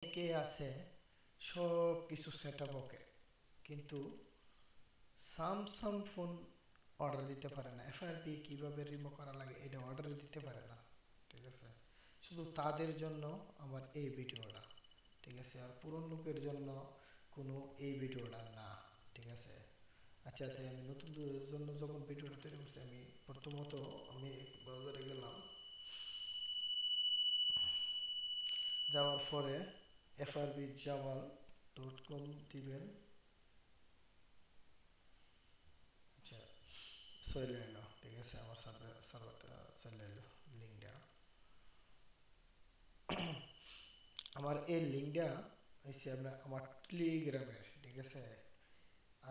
কে আছে সব কিছু সেট আপ ওকে, কিন্তু স্যামসাং ফোন অর্ডার দিতে পারে না। এফআরপি কিভাবে রিমুভ করা লাগে এটা অর্ডার দিতে পারে না। ঠিক আছে, শুধু তাদের জন্য আমার এই ভিডিওটা। ঠিক আছে, আর পুরনো লোকের জন্য কোনো এই ভিডিওটা না। ঠিক আছে, আচ্ছা তাই আমি নতুনদের জন্য যখন ভিডিওটা তৈরি করছি, আমি প্রথমত আমি ব্রাউজারে গেলাম। যাওয়ার পরে এফআরবি জামাল .com দিবেন। আচ্ছা, চলে এলো। ঠিক আছে, আমার সার্ভারটা চলে এলো। লিঙ্কটা, আমার এই লিঙ্কটা হচ্ছে আমার টেলিগ্রামের। ঠিক আছে,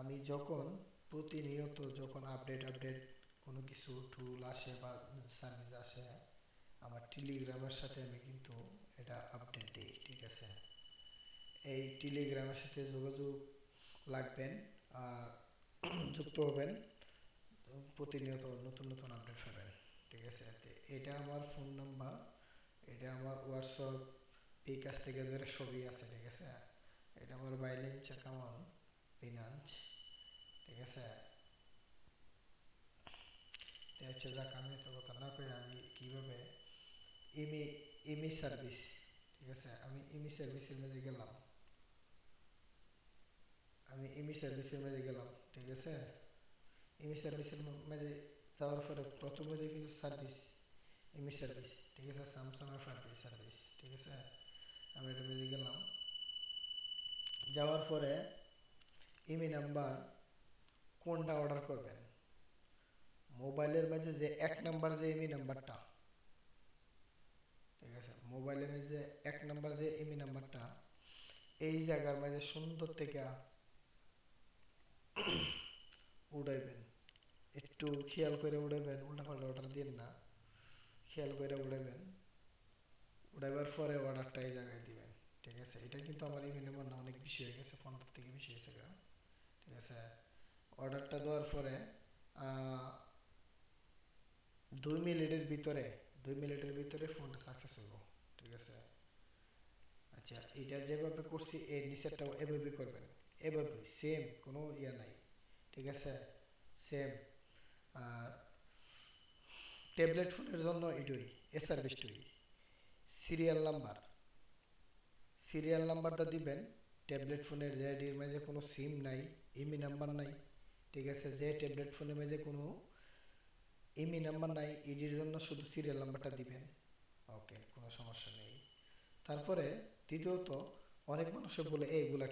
আমি যখন প্রতিনিয়ত যখন আপডেট কোনো কিছু টুল আসে বা সার্ভিস আসে, আমার টেলিগ্রামের সাথে আমি কিন্তু এটা আপডেট দিই। ঠিক আছে, এই টেলিগ্রামের সাথে যোগাযোগ লাগবেন আর যুক্ত হবেন, প্রতিনিয়ত নতুন নতুন আপডেট পাবেন। ঠিক আছে, এটা আমার ফোন নাম্বার, এটা আমার হোয়াটসঅ্যাপ, এই কাছ থেকে ধরে ছবি আছে। ঠিক আছে, এটা আমার বাইলেন্স অ্যাকাউন্ট, ফিনান্স। ঠিক আছে, হচ্ছে যাক, আমি তো কথা না করে আমি কিভাবে ইমি ইমি সার্ভিস। ঠিক আছে, আমি ইমি সার্ভিসের মধ্যে গেলাম। আমি ইমি সার্ভিসের মধ্যে গেলাম। ঠিক আছে, ইমি সার্ভিসের মধ্যে যাওয়ার পরে প্রথমে দেখি সার্ভিস, ইমি সার্ভিস। ঠিক আছে, স্যামসাং এর সার্ভিস। ঠিক আছে, আমি এটা মধ্যে গেলাম। যাওয়ার পরে ইমি নাম্বার কোনটা অর্ডার করবেন, মোবাইলের মাঝে যে এক নাম্বার যে ইমি নাম্বারটা। ঠিক আছে, মোবাইলের মাঝে এক নাম্বার যে ইমি নাম্বারটা, এই জায়গার মাঝে সুন্দর থেকে উড়াইবেন। একটু খেয়াল করে উড়াইবেন, উল্টাপাল্টা অর্ডার দিন না, খেয়াল করে উড়াইবেন। উড়াইবার পরে অর্ডারটা এই জায়গায় দিবেন। ঠিক আছে, এটা কিন্তু আমার ইমি নাম্বার না, অনেক বেশি হয়ে গেছে, 15 থেকে বেশি হয়েছে গা। ঠিক আছে, অর্ডারটা দেওয়ার পরে 2 মিনিটের ভিতরে ফোনটা সাকসেস হইব। ঠিক আছে, আচ্ছা এটা যেভাবে করছি এই নিচেরটাও এভাবে করবেন, এভাবে সেম, কোনো ইয়া নাই। ঠিক আছে, সেম। আর ট্যাবলেট ফোনের জন্য এটুই, এ সার্ভিসটুই। সিরিয়াল নাম্বার, সিরিয়াল নাম্বারটা দিবেন। ট্যাবলেট ফোনের যেটির মাঝে কোনো সিম নাই, ইমি নাম্বার নাই। ঠিক আছে, যে ট্যাবলেট ফোনের মাঝে কোনো ইমি নাম্বার নাই, ইডির জন্য শুধু সিরিয়াল নাম্বারটা দিবেন। ওকে, কোনো সমস্যা নেই। তারপরে দ্বিতীয়ত, অনেক মানুষে বলে এগুলা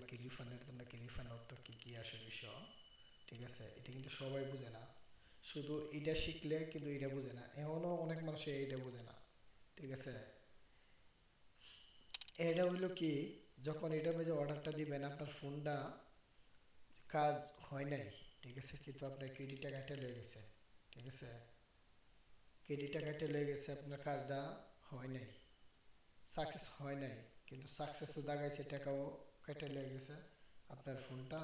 কি রিফান্ডের জন্য, কি রিফান্ড অর্থ কি কি আসে বিষয়। ঠিক আছে, এটা কিন্তু সবাই বুঝে না, শুধু এটা শিখলে কিন্তু এটা বুঝে না, এমনও অনেক মানুষ এইটা বুঝে না। ঠিক আছে, এটা হইলো কি, যখন এটার মধ্যে অর্ডারটা দিবেন আপনার ফোনটা কাজ হয় নাই। ঠিক আছে, কিন্তু আপনার ক্রেডিটটা কাটে লেগে গেছে। ঠিক আছে, ক্রেডিটটা কাটে লেগে গেছে, আপনার কাজটা হয় নাই, সাকসেস হয় নাই, কিন্তু সাকসেসও দেখাইছে, টাকাও কেটে লেগে গেছে, আপনার ফোনটা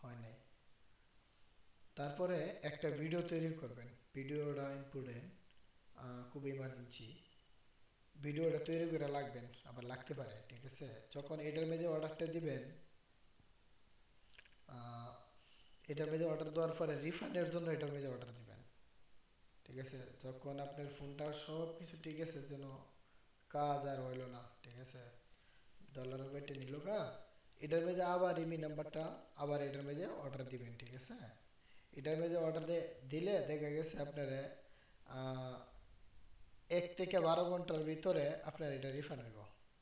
হয় নাই। তারপরে একটা ভিডিও তৈরি করবেন, ভিডিওটা ইম্পর্টেন্ট, খুব ইমার্জেন্সি। ভিডিওটা তৈরি করে লাগবেন, আবার লাগতে পারে। ঠিক আছে, যখন এটার মধ্যে অর্ডারটা দিবেন, আহ, এটার মধ্যে অর্ডার দেওয়ার পরে রিফান্ডের জন্য এটার মধ্যে অর্ডার দিবেন। ঠিক আছে, যখন আপনার ফোনটা সব কিছু ঠিক আছে, যেন কাজ আর হইলো না। ঠিক আছে, ডলারও কেটে নিল গা, এটার মধ্যে আবার ইমি নাম্বারটা, আবার এটার মধ্যে অর্ডার দিবেন। ঠিক আছে, এটার মধ্যে অর্ডার দিলে দেখা গেছে আপনার 1 থেকে 12 ঘন্টার ভিতরে আপনার এটা রিফান্ড হইব।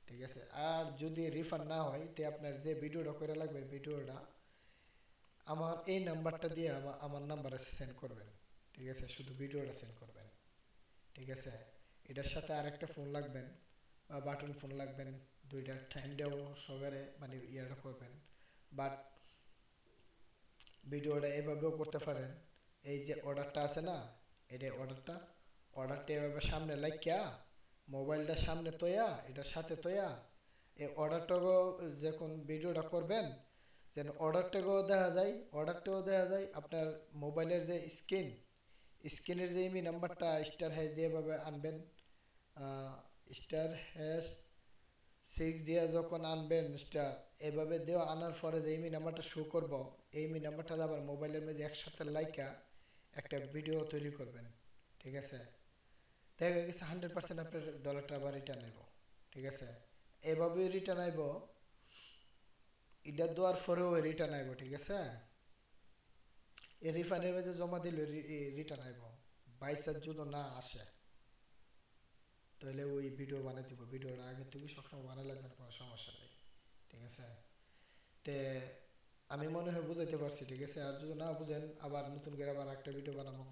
ঠিক আছে, আর যদি রিফান্ড না হয় তে আপনার যে ভিডিওটা করে লাগবে, ভিডিওটা আমার এই নাম্বারটা দিয়ে আমার নাম্বারে সেন্ড করবেন। ঠিক আছে, শুধু ভিডিওটা সেন্ড করবেন। ঠিক আছে, এটার সাথে আরেকটা ফোন লাগবেন বা বাটন ফোন লাগবেন, দুইটা টাইম দেও সহকারে মানে ইয়াটা করবেন। বাট ভিডিওটা এভাবেও করতে পারেন, এই যে অর্ডারটা আছে না, এটা অর্ডারটা এভাবে সামনে লাইকা, মোবাইলটা সামনে তোয়া, এটার সাথে তোয়া, এই অর্ডারটাকেও যখন ভিডিওটা করবেন, যেন অর্ডারটাও দেখা যায় আপনার মোবাইলের যে স্ক্রিনের যে ইমি নাম্বারটা স্টার হ্যাশ দিয়ে এভাবে আনবেন, স্টার হ্যাশ সিক্স দিয়ে যখন আনবেন স্টার এভাবে দেওয়া আনার পরে যে ইমি নাম্বারটা শো করবো এই ইমি নাম্বারটা আবার মোবাইলের মধ্যে একসাথে লাইকা একটা ভিডিও তৈরি করবেন। ঠিক আছে, দেখা গেছে 100% আপনার ডলারটা আবার রিটার্ন আইব। ঠিক আছে, এভাবে রিটার্ন আইব, এটা দেওয়ার পরেও রিটার্ন আইব। ঠিক আছে, এই রিফান্ডের মধ্যে জমা দিলে রিটার্ন আইব। বাইসার যদি না আসে তাহলে ওই ভিডিও বানাই দিব, ভিডিওটা আগে থেকে সবসময় বানাই লাগবে না, কোনো সমস্যা নেই। ঠিক আছে, তে আমি মনে হয় বুঝাইতে পারছি। ঠিক আছে, আর যদি না বুঝেন আবার নতুন করে আবার একটা ভিডিও বানাবো।